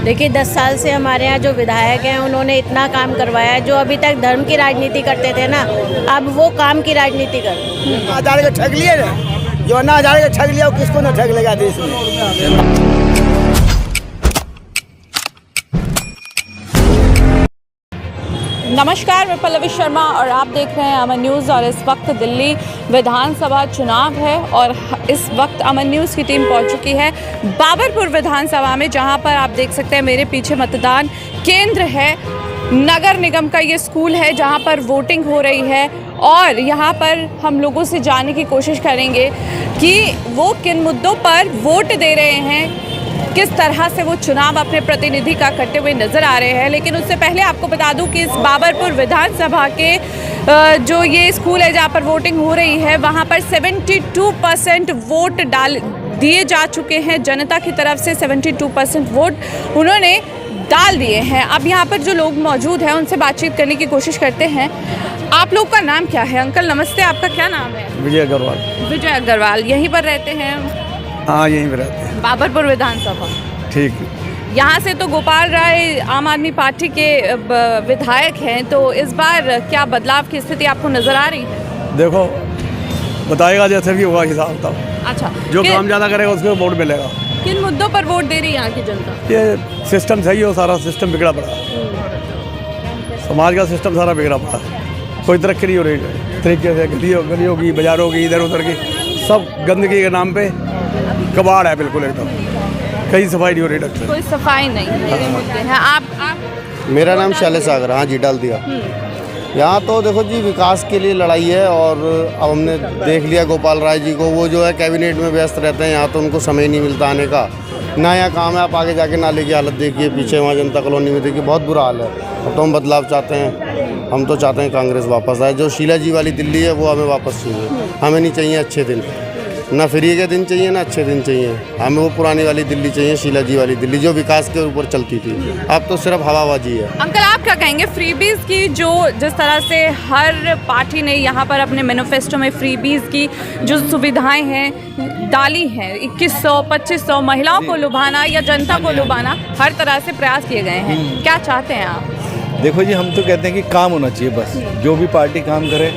देखिए 10 साल से हमारे यहाँ जो विधायक हैं उन्होंने इतना काम करवाया है। जो अभी तक धर्म की राजनीति करते थे ना, अब वो काम की राजनीति कर। आधार के ठग लिए ना, जो ना आधार के ठग लिया वो किसको ना ठग लेगा देश में। नमस्कार, मैं पल्लवी शर्मा और आप देख रहे हैं अमन न्यूज़। और इस वक्त दिल्ली विधानसभा चुनाव है और इस वक्त अमन न्यूज़ की टीम पहुंच चुकी है बाबरपुर विधानसभा में, जहां पर आप देख सकते हैं मेरे पीछे मतदान केंद्र है। नगर निगम का ये स्कूल है जहां पर वोटिंग हो रही है और यहां पर हम लोगों से जानने की कोशिश करेंगे कि वो किन मुद्दों पर वोट दे रहे हैं, किस तरह से वो चुनाव अपने प्रतिनिधि का करते हुए नजर आ रहे हैं। लेकिन उससे पहले आपको बता दूं कि इस बाबरपुर विधानसभा के जो ये स्कूल है जहां पर वोटिंग हो रही है, वहां पर 72% वोट डाल दिए जा चुके हैं। जनता की तरफ से 72% वोट उन्होंने डाल दिए हैं। अब यहाँ पर जो लोग मौजूद हैं उनसे बातचीत करने की कोशिश करते हैं। आप लोग का नाम क्या है? अंकल नमस्ते, आपका क्या नाम है? विजय अग्रवाल। विजय अग्रवाल, यहीं पर रहते हैं? हाँ, यहीं पर रहते हैं। बाबरपुर विधानसभा, ठीक। यहाँ से तो गोपाल राय आम आदमी पार्टी के विधायक हैं, तो इस बार क्या बदलाव की स्थिति आपको नजर आ रही है? देखो, बताएगा जैसे भी होगा हिसाब तब। अच्छा, जो काम ज़्यादा करेगा उसको वोट मिलेगा। किन मुद्दों पर वोट दे रही है यहाँ की जनता? ये सिस्टम सही हो, सारा सिस्टम बिगड़ा पड़ा है। समाज का सिस्टम सारा बिगड़ा पड़ा है, कोई तरक्की नहीं हो रही है। तरीके से गलियों की, बाजारों की, इधर उधर की, सब गंदगी के नाम पे कबाड़ है बिल्कुल एकदम। कहीं सफाई नहीं हो रही डॉक्टर, कोई सफाई नहीं, ये मुद्दे हैं। आप मेरा नाम शैलेश सागर। हाँ जी, डाल दिया। यहाँ तो देखो जी, विकास के लिए लड़ाई है और अब हमने देख लिया गोपाल राय जी को, वो जो है कैबिनेट में व्यस्त रहते हैं। यहाँ तो उनको समय नहीं मिलता आने का, नया काम है। आप आगे जाके नाले की हालत देखिए, पीछे वहाँ जनता कॉलोनी में देखिए, बहुत बुरा हाल है। अब तो हम बदलाव चाहते हैं, हम तो चाहते हैं कांग्रेस वापस आए। जो शीला जी वाली दिल्ली है वो हमें वापस चाहिए। हमें नहीं चाहिए अच्छे दिन, ना फ्री के दिन चाहिए ना अच्छे दिन चाहिए। हमें वो पुरानी वाली दिल्ली चाहिए, शीला जी वाली दिल्ली, जो विकास के ऊपर चलती थी। अब तो सिर्फ हवाबाजी है। अंकल आप क्या कहेंगे फ्रीबीज की, जो जिस तरह से हर पार्टी ने यहाँ पर अपने मैनिफेस्टो में फ्रीबीज की जो सुविधाएं हैं डाली हैं, 2100 2500 महिलाओं को लुभाना या जनता को लुभाना, हर तरह से प्रयास किए गए हैं, क्या चाहते हैं आप? देखो जी, हम तो कहते हैं कि काम होना चाहिए बस। जो भी पार्टी काम करे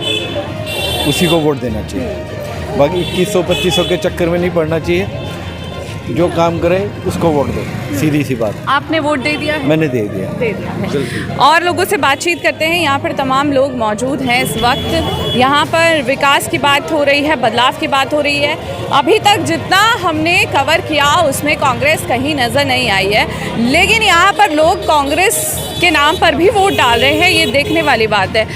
उसी को वोट देना चाहिए। बाकी 2100 2500 के चक्कर में नहीं पड़ना चाहिए। जो काम करे उसको वोट दो, सीधी सी बात। आपने वोट दे दिया है? मैंने दे दिया है। और लोगों से बातचीत करते हैं। यहाँ पर तमाम लोग मौजूद हैं इस वक्त। यहाँ पर विकास की बात हो रही है, बदलाव की बात हो रही है। अभी तक जितना हमने कवर किया उसमें कांग्रेस कहीं नज़र नहीं आई है, लेकिन यहाँ पर लोग कांग्रेस के नाम पर भी वोट डाल रहे हैं, ये देखने वाली बात है।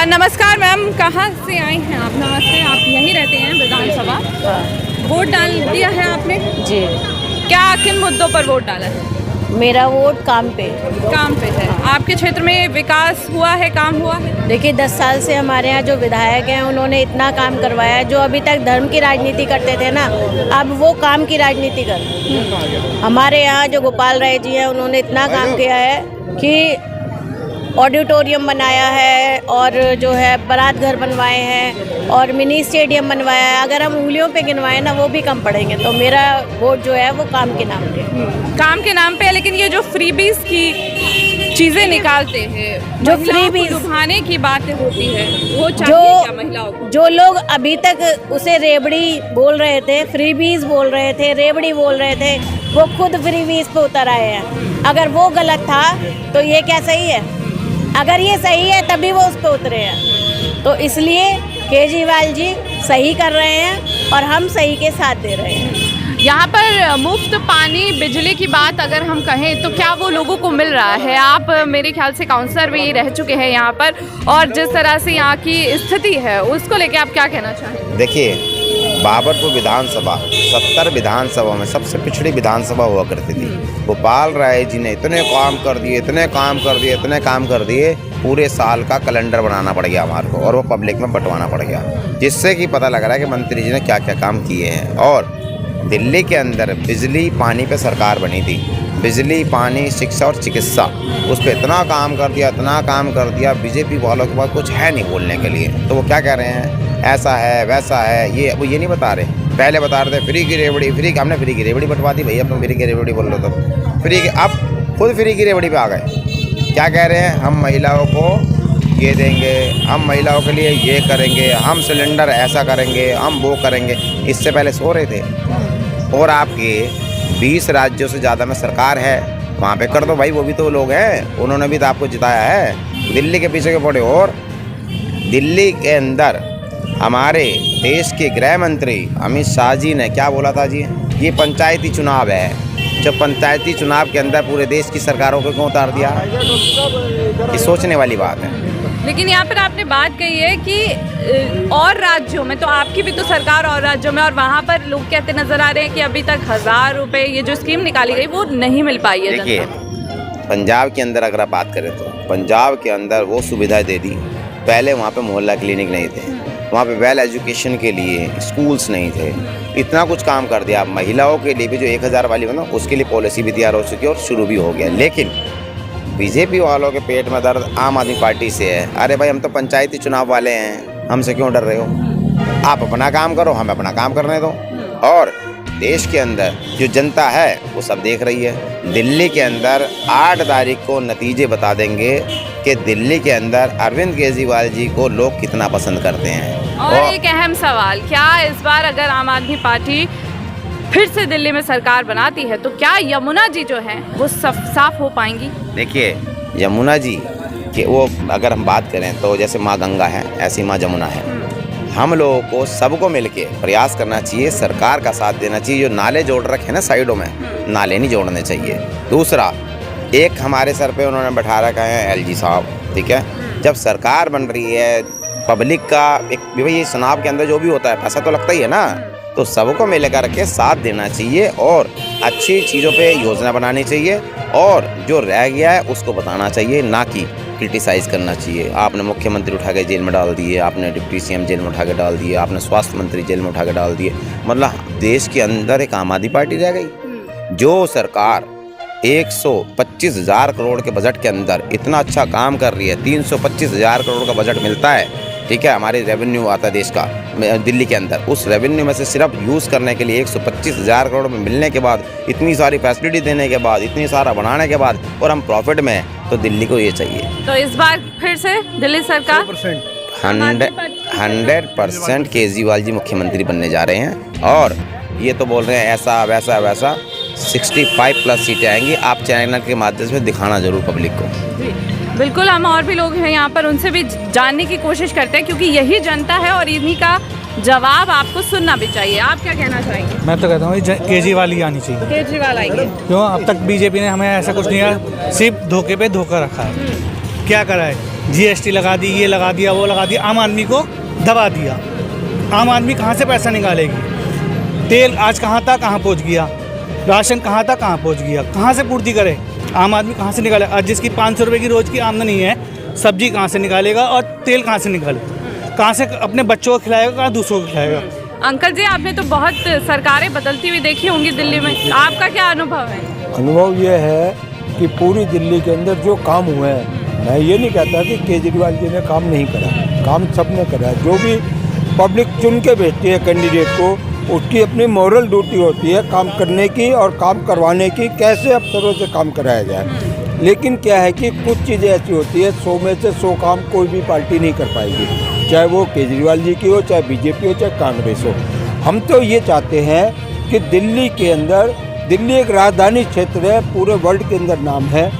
नमस्कार मैम, कहाँ से आई हैं आप? नमस्ते, आप यहीं रहते हैं विधानसभा? वोट डाल दिया है आपने? जी। क्या किन मुद्दों पर वोट डाला है? मेरा वोट काम पे है। आपके क्षेत्र में विकास हुआ है, काम हुआ है? देखिए 10 साल से हमारे यहाँ जो विधायक हैं उन्होंने इतना काम करवाया है। जो अभी तक धर्म की राजनीति करते थे ना, अब वो काम की राजनीति कर। हमारे यहाँ जो गोपाल राय जी हैं उन्होंने इतना काम किया है कि ऑडिटोरियम बनाया है और जो है बारात घर बनवाए हैं और मिनी स्टेडियम बनवाया है। अगर हम उंगलियों पे गिनवाएं ना वो भी कम पड़ेंगे। तो मेरा वोट जो है वो काम के नाम पे। काम के नाम पे। लेकिन ये जो फ्रीबीज की चीज़ें निकालते हैं, जो फ्रीबीज लुभाने की बातें होती है, वो चाहिए क्या महिलाओं को? जो लोग अभी तक उसे रेबड़ी बोल रहे थे, फ्रीबीज बोल रहे थे, रेबड़ी बोल रहे थे, वो खुद फ्रीबीज पे उतर आए हैं। अगर वो गलत था तो ये क्या सही है? अगर ये सही है तभी वो उस पर उतरे हैं। तो इसलिए केजरीवाल जी सही कर रहे हैं और हम सही के साथ दे रहे हैं। यहाँ पर मुफ्त पानी बिजली की बात अगर हम कहें तो क्या वो लोगों को मिल रहा है? आप मेरे ख्याल से काउंसलर भी रह चुके हैं यहाँ पर, और जिस तरह से यहाँ की स्थिति है उसको लेके आप क्या कहना चाहेंगे? देखिए, बाबरपुर विधानसभा 70 विधानसभा में सबसे पिछड़ी विधानसभा हुआ करती थी। गोपाल राय जी ने इतने काम कर दिए, इतने काम कर दिए, इतने काम कर दिए, पूरे साल का कैलेंडर बनाना पड़ गया हमारे को और वो पब्लिक में बंटवाना पड़ गया, जिससे कि पता लग रहा है कि मंत्री जी ने क्या क्या काम किए हैं। और दिल्ली के अंदर बिजली पानी पे सरकार बनी थी, बिजली पानी शिक्षा और चिकित्सा, उस पर इतना काम कर दिया, इतना काम कर दिया। बीजेपी वालों के पास कुछ है नहीं बोलने के लिए, तो वो क्या कह रहे हैं, ऐसा है वैसा है, ये वो ये नहीं बता रहे। पहले बता रहे थे फ्री की रेवड़ी, हमने फ्री की रेवड़ी बंटवा दी भैया, तुम फ्री की रेवड़ी बोल रहे हो तो फ्री की। अब खुद फ्री की रेवड़ी पे आ गए। क्या कह रहे हैं, हम महिलाओं को ये देंगे, हम महिलाओं के लिए ये करेंगे, हम सिलेंडर ऐसा करेंगे, हम वो करेंगे। इससे पहले सो रहे थे। और आपके 20 राज्यों से ज़्यादा में सरकार है, वहाँ पे कर दो भाई, वो भी तो लोग हैं, उन्होंने भी तो आपको जिताया है। दिल्ली के पीछे के पड़े। और दिल्ली के अंदर हमारे देश के गृह मंत्री अमित शाह जी ने क्या बोला था जी, ये पंचायती चुनाव है। जब पंचायती चुनाव के अंदर पूरे देश की सरकारों को क्यों उतार दिया, ये सोचने वाली बात है। लेकिन यहाँ पर आपने बात कही है कि और राज्यों में, तो आपकी भी तो सरकार और राज्यों में, और वहाँ पर लोग कहते नजर आ रहे हैं कि अभी तक 1000 रुपये ये जो स्कीम निकाली गई वो नहीं मिल पाई है। देखिए, पंजाब के अंदर अगर आप बात करें तो पंजाब के अंदर वो सुविधाएं दे दी। पहले वहाँ पे मोहल्ला क्लिनिक नहीं थे, वहाँ पे वेल एजुकेशन के लिए स्कूल्स नहीं थे, इतना कुछ काम कर दिया। महिलाओं के लिए भी जो 1000 वाली हो ना, उसके लिए पॉलिसी भी तैयार हो चुकी है और शुरू भी हो गया। लेकिन बीजेपी वालों के पेट में दर्द आम आदमी पार्टी से है। अरे भाई, हम तो पंचायती चुनाव वाले हैं, हमसे क्यों डर रहे हो? आप अपना काम करो, हमें अपना काम करने दो। और देश के अंदर जो जनता है वो सब देख रही है। दिल्ली के अंदर 8 तारीख को नतीजे बता देंगे कि दिल्ली के अंदर अरविंद केजरीवाल जी को लोग कितना पसंद करते हैं। और एक अहम सवाल, क्या इस बार अगर आम आदमी पार्टी फिर से दिल्ली में सरकार बनाती है तो क्या यमुना जी जो हैं वो साफ हो पाएंगी? देखिए, यमुना जी कि वो अगर हम बात करें तो जैसे माँ गंगा है, ऐसी माँ जमुना है। हम लोगों को सबको मिलके प्रयास करना चाहिए, सरकार का साथ देना चाहिए। जो नाले जोड़ रखे हैं ना साइडों में, नाले नहीं जोड़ने चाहिए। दूसरा, एक हमारे सर पे उन्होंने बैठा रखा है एलजी साहब, ठीक है। जब सरकार बन रही है, पब्लिक का एक भाई ये चुनाव के अंदर जो भी होता है पैसा तो लगता ही है ना, तो सबको मिलकर के साथ देना चाहिए और अच्छी चीज़ों पे योजना बनानी चाहिए और जो रह गया है उसको बताना चाहिए, ना कि क्रिटिसाइज़ करना चाहिए। आपने मुख्यमंत्री उठा के जेल में डाल दिए, आपने डिप्टी सीएम जेल में उठा के डाल दिए, आपने स्वास्थ्य मंत्री जेल में उठा के डाल दिए। मतलब देश के अंदर एक आम आदमी पार्टी रह गई। जो सरकार 125,000 करोड़ के बजट के अंदर इतना अच्छा काम कर रही है, 325,000 करोड़ का बजट मिलता है, ठीक है, हमारे रेवेन्यू आता है देश का दिल्ली के अंदर, उस रेवेन्यू में से सिर्फ यूज़ करने के लिए 125,000 करोड़ में मिलने के बाद, इतनी सारी फैसिलिटी देने के बाद, इतनी सारा बनाने के बाद, और हम प्रॉफिट में हैं, तो दिल्ली को ये चाहिए। तो इस बार फिर से दिल्ली सरकार 100% केजरीवाल जी मुख्यमंत्री बनने जा रहे हैं। और ये तो बोल रहे हैं ऐसा वैसा वैसा, 65+ सीटें आएंगी। आप चैनल के माध्यम से दिखाना जरूर पब्लिक को। बिल्कुल, हम और भी लोग हैं यहाँ पर, उनसे भी जानने की कोशिश करते हैं क्योंकि यही जनता है और इन्हीं का जवाब आपको सुनना भी चाहिए। आप क्या कहना चाहेंगे? मैं तो कहता हूँ केजरीवाल ही आनी चाहिए। केजरीवाल आएंगे क्यों? अब तक बीजेपी ने हमें ऐसा कुछ नहीं किया, सिर्फ धोखे पे धोखा रखा है। क्या करा है? GST लगा दी, ये लगा दिया, वो लगा दिया, आम आदमी को दबा दिया। आम आदमी कहाँ से पैसा निकालेगी? तेल आज कहाँ था, कहाँ पहुँच गया? राशन कहाँ था, कहाँ पहुँच गया? कहाँ से पूर्ति करे? आम आदमी कहाँ से निकाले? आज जिसकी 500 रुपये की रोज़ की आमदनी है, सब्जी कहाँ से निकालेगा और तेल कहाँ से निकालेगा? कहाँ से अपने बच्चों को खिलाएगा, कहाँ दूसरों को खिलाएगा? अंकल जी, आपने तो बहुत सरकारें बदलती हुई देखी होंगी दिल्ली में, आपका क्या अनुभव है? अनुभव ये है कि पूरी दिल्ली के अंदर जो काम हुए हैं, मैं ये नहीं कहता कि केजरीवाल जी ने काम नहीं करा, काम सब ने करा। जो भी पब्लिक चुन के भेजती है कैंडिडेट को, उसकी अपनी मॉरल ड्यूटी होती है काम करने की और काम करवाने की, कैसे अफसरों से काम कराया जाए। लेकिन क्या है कि कुछ चीज़ें ऐसी होती है, 100 में से 100 काम कोई भी पार्टी नहीं कर पाएगी, चाहे वो केजरीवाल जी की हो, चाहे बीजेपी हो, चाहे कांग्रेस हो। हम तो ये चाहते हैं कि दिल्ली के अंदर, दिल्ली एक राजधानी क्षेत्र है, पूरे वर्ल्ड के अंदर नाम है,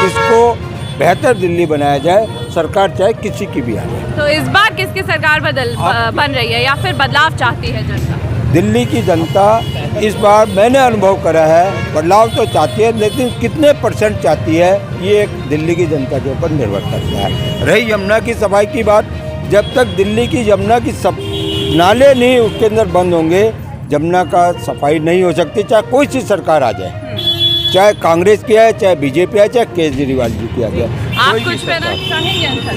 इसको बेहतर दिल्ली बनाया जाए, सरकार चाहे किसी की भी आए। तो इस बार किसकी सरकार बन रही है या फिर बदलाव चाहती है जनता? दिल्ली की जनता इस बार, मैंने अनुभव करा है, बदलाव तो चाहती है, लेकिन कितने % चाहती है ये दिल्ली की जनता के ऊपर निर्भर करता है। रही यमुना की सफाई की बात, जब तक दिल्ली की यमुना की नाले नहीं उसके अंदर बंद होंगे, यमुना का सफाई नहीं हो सकती, चाहे कोई सी सरकार आ जाए, चाहे कांग्रेस की है, चाहे बीजेपी है, चाहे केजरीवाल जी की आ जाए। आप कुछ कहना चाहेंगे अंकल?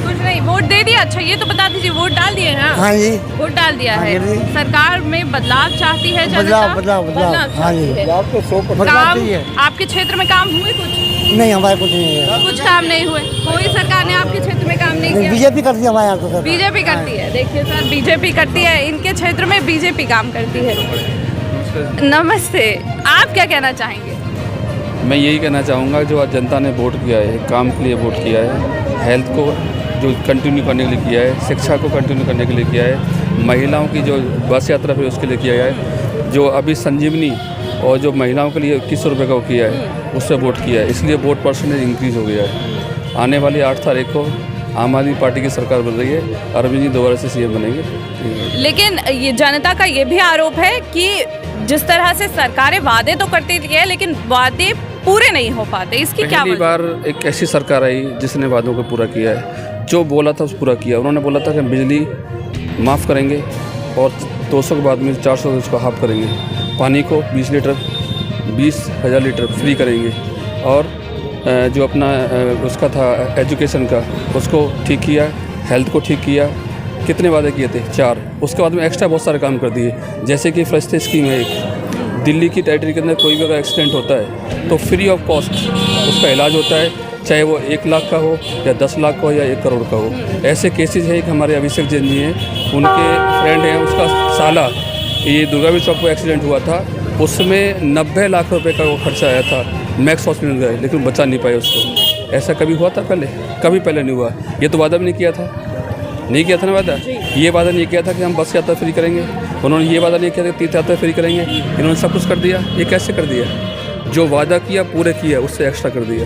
कुछ नहीं, वोट दे दिया। अच्छा, ये तो बता दीजिए, वोट डाल दिए हैं? हाँ जी, वोट डाल दिया है। सरकार में बदलाव चाहती है जनता? बदलाव हाँ जी, बदलाव तो 100% चाहिए। आपके क्षेत्र में काम हुए कुछ? नहीं, हमारे कुछ नहीं है, कुछ काम नहीं हुए। कोई सरकार ने आपके क्षेत्र में काम नहीं किया? बीजेपी करती है हमारे यहाँ तो। बीजेपी करती है। देखिए सर, बीजेपी करती है, इनके क्षेत्र में बीजेपी काम करती है। नमस्ते, आप क्या कहना चाहेंगे? मैं यही कहना चाहूँगा, जो आज जनता ने वोट किया है, काम के लिए वोट किया है, हेल्थ को जो कंटिन्यू करने के लिए किया है, शिक्षा को कंटिन्यू करने के लिए किया है, महिलाओं की जो बस यात्रा फिर उसके लिए किया है, जो अभी संजीवनी और जो महिलाओं के लिए 2100 रुपये का वो किया है, उससे वोट किया है, इसलिए वोट परसेंटेज इंक्रीज़ हो गया है। आने वाली 8 तारीख को आम आदमी पार्टी की सरकार बन रही है, अरविंद जी दोबारा से सीएम बनेंगे। लेकिन ये जनता का ये भी आरोप है कि जिस तरह से सरकारें वादे तो करती है लेकिन वादे पूरे नहीं हो पाते, इसकी क्या पहली वजह? बार एक ऐसी सरकार आई जिसने वादों को पूरा किया है, जो बोला था उस पूरा किया। उन्होंने बोला था कि हम बिजली माफ़ करेंगे और 200 के बाद में 400 उसको हाफ करेंगे, पानी को 20,000 लीटर फ्री करेंगे, और जो अपना उसका था एजुकेशन का उसको ठीक किया, हेल्थ को ठीक किया। कितने वादे किए थे? 4। उसके बाद में एक्स्ट्रा बहुत सारे काम कर दिए, जैसे कि फरिश्ते स्कीम है एक, दिल्ली की टेरिटरी के अंदर कोई भी अगर एक्सीडेंट होता है तो फ्री ऑफ कॉस्ट उसका इलाज होता है, चाहे वो 1 लाख का हो या 10 लाख का हो या 1 करोड़ का हो। ऐसे केसेस है कि हमारे अभिषेक जैन जी हैं, उनके फ्रेंड हैं, उसका साला ये दुर्गावीर चौक पर एक्सीडेंट हुआ था, उसमें 90 लाख रुपए का वो खर्चा आया था, मैक्स हॉस्पिटल गए लेकिन बचा नहीं पाए उसको। ऐसा कभी हुआ था पहले? कभी पहले नहीं हुआ। ये तो वादा भी नहीं किया था ना वादा। ये वादा नहीं किया था कि हम बस यात्रा फ्री करेंगे, उन्होंने ये वादा नहीं किया था कि तीर्थ यात्रा फ्री करेंगे, इन्होंने सब कुछ कर दिया। ये कैसे कर दिया? जो वादा किया पूरे किया, उससे एक्स्ट्रा कर दिया।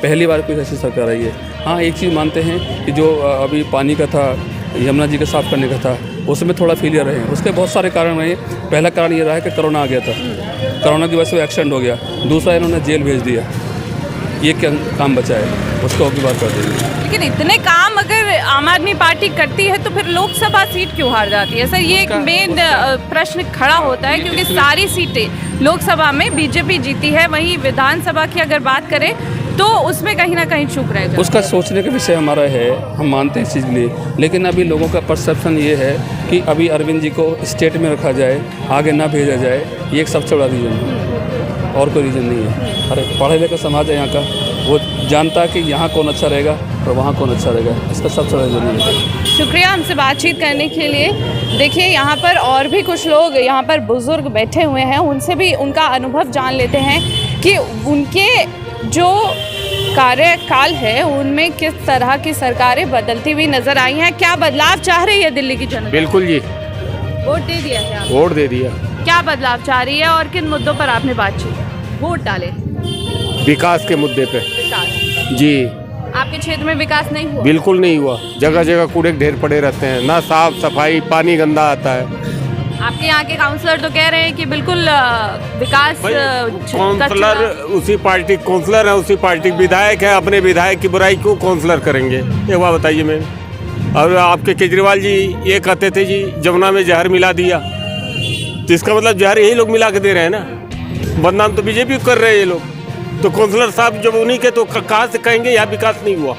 पहली बार कोई ऐसी सरकार आई है। हाँ, एक चीज़ मानते हैं कि जो अभी पानी का था, यमुना जी का साफ़ करने का था, उसमें थोड़ा फेलियर रहे, उसके बहुत सारे कारण रहे। पहला कारण ये रहा है कि कोरोना आ गया था, कोरोना की वजह से वो एक्सीडेंट हो गया। दूसरा, इन्होंने जेल भेज दिया। ये क्या काम बचा है, उसको अगली बार कर देंगे। लेकिन इतने काम अगर आम आदमी पार्टी करती है तो फिर लोकसभा सीट क्यों हार जाती है? सर, ये एक मेन प्रश्न खड़ा होता है, क्योंकि सारी सीटें लोकसभा में बीजेपी जीती है, वहीं विधानसभा की अगर बात करें तो उसमें कहीं ना कहीं चूक रह जाए। उसका सोचने का विषय हमारा है, हम मानते हैं इस चीज़ के लिए, लेकिन अभी लोगों का परसेप्शन ये है कि अभी अरविंद जी को स्टेट में रखा जाए, आगे ना भेजा जाए। ये एक सबसे बड़ा रीज़न है, और कोई रीज़न नहीं है। अरे पढ़े लिखे समाज है यहाँ का, वो जानता है कि यहाँ कौन अच्छा रहेगा और वहाँ कौन अच्छा रहेगा, इसका सबसे बड़ा रीज़न है। शुक्रिया हमसे बातचीत करने के लिए। देखिए, यहाँ पर और भी कुछ लोग, यहाँ पर बुजुर्ग बैठे हुए हैं, उनसे भी उनका अनुभव जान लेते हैं कि उनके जो कार्यकाल है उनमें किस तरह की सरकारें बदलती हुई नजर आई हैं। क्या बदलाव चाह रही है दिल्ली की जनता? बिल्कुल जी, वोट दे दिया है आपने? वोट दे दिया। क्या बदलाव चाह रही है और किन मुद्दों पर आपने बातचीत वोट डाले? विकास के मुद्दे पे विकास। जी। आपके क्षेत्र में विकास नहीं हुआ? बिल्कुल नहीं हुआ, जगह जगह कूड़े के ढेर पड़े रहते हैं, ना साफ सफाई, पानी गंदा आता है। आपके यहाँ के काउंसलर तो कह रहे हैं कि बिल्कुल विकास काउंसलर उसी पार्टी काउंसलर है, उसी पार्टी विधायक है, अपने विधायक की बुराई क्यों काउंसलर करेंगे? एक बात बताइए मैम। और आपके केजरीवाल जी ये कहते थे जी जमुना में जहर मिला दिया, तो इसका मतलब जहर यही लोग मिला के दे रहे हैं ना, बदनाम तो बीजेपी कर रहे हैं ये लोग। तो काउंसलर साहब जब उन्हीं के, तो कहाँ से कहेंगे यहाँ विकास नहीं हुआ?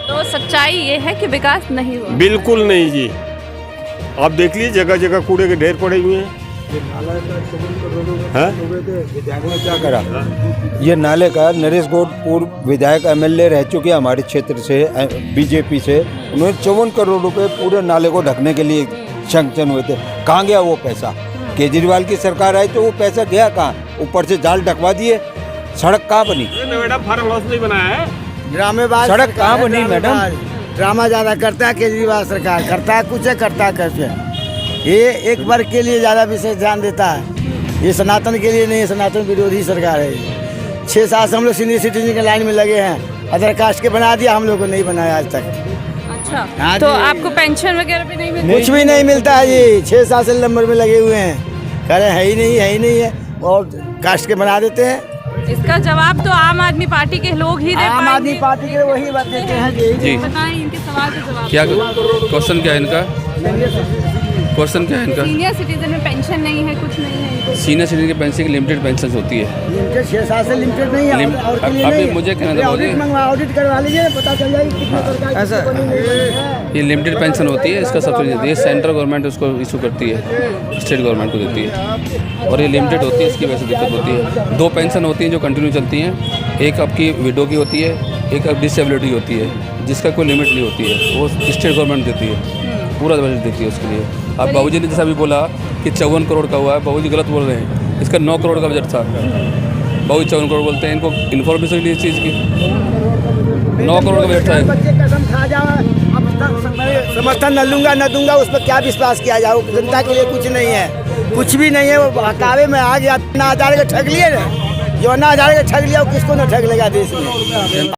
तो सच्चाई ये है कि विकास नहीं हुआ? बिल्कुल नहीं जी, आप देख लीजिए जगह जगह कूड़े के ढेर पड़े हुए हैं। विधायक ने क्या करा? ये नाले का नरेश गौड पूर्व विधायक एमएलए रह चुके हमारे क्षेत्र से, बीजेपी से। उन्होंने 54 करोड़ रुपए पूरे नाले को ढकने के लिए सैंक्शन हुए थे। कहाँ गया वो पैसा? केजरीवाल की सरकार आई तो वो पैसा गया कहाँ? ऊपर से जाल ढकवा दिए। सड़क कहाँ बनी? मैडम फार्म हाउस नहीं बनाया है, ड्रामेबाज सड़क कहाँ बनी मैडम? ड्रामा ज़्यादा करता है केजरीवाल सरकार, करता है कुछ है, करता है कैसे। ये एक वर्ग के लिए ज़्यादा विशेष ध्यान देता है, ये सनातन के लिए नहीं है। सनातन विरोधी सरकार है। 6 साल से हम लोग सीनियर सिटीजन के लाइन में लगे हैं, अदर कास्ट के बना दिया, हम लोग को नहीं बनाया आज तक। अच्छा, हाँ तो जी। आपको पेंशन वगैरह भी नहीं मिलती? कुछ भी नहीं मिलता है जी। 6 साल से नंबर में लगे हुए हैं, कह रहे हैं है ही नहीं है, और कास्ट के बना देते हैं। इसका जवाब तो आम आदमी पार्टी के लोग ही दे पाएंगे। आम आदमी पार्टी के वही बात देते हैं जी। बताएं इनके सवाल का जवाब। क्या क्वेश्चन क्या है इनका? क्वेश्चन क्या है इनका? सीनियर सिटीजन में पेंशन नहीं है, कुछ नहीं है इनको। सीनियर सिटीजन की पेंशन की लिमिटेड पेंशन होती है। लिमिटेड 6 साल से लिमिटेड नहीं है, और के लिए अभी नहीं है। मुझे कहना था ऑडिट मंगवा, ऑडिट करवा लीजिए, पता चल जाएगी कितने सरकार की ऐसा- बनी नहीं बनी है। ये लिमिटेड पेंशन होती है, इसका सबसे ये सेंट्रल गवर्नमेंट उसको इशू करती है, स्टेट गवर्नमेंट को देती है, और ये लिमिटेड होती है, इसकी वजह से दिक्कत होती है। 2 पेंशन होती हैं जो कंटिन्यू चलती हैं, एक आपकी विडो की होती है, एक अब डिसेबिलिटी होती है, जिसका कोई लिमिट नहीं होती है, वो स्टेट गवर्नमेंट देती है, पूरा बजट देती है उसके लिए। अब बाबूजी ने जैसा भी बोला कि 54 करोड़ का हुआ है, बाबूजी गलत बोल रहे हैं, इसका 9 करोड़ का बजट था। बहुत 54 करोड़ बोलते हैं, इनको इन्फॉर्मेशन नहीं इस चीज़ की। 9 करोड़ का बजट है। बच्चे कसम खा जाओ, अब समर्थन न लूंगा न दूंगा, उस पर क्या विश्वास किया जाओ। जनता के लिए कुछ नहीं है, कुछ भी नहीं है। वो बहकावे में आ गया, ना हज़ार का ठग लिए ना, जो ना हज़ार का ठग लिया वो किसको न ठग लेगा देश में।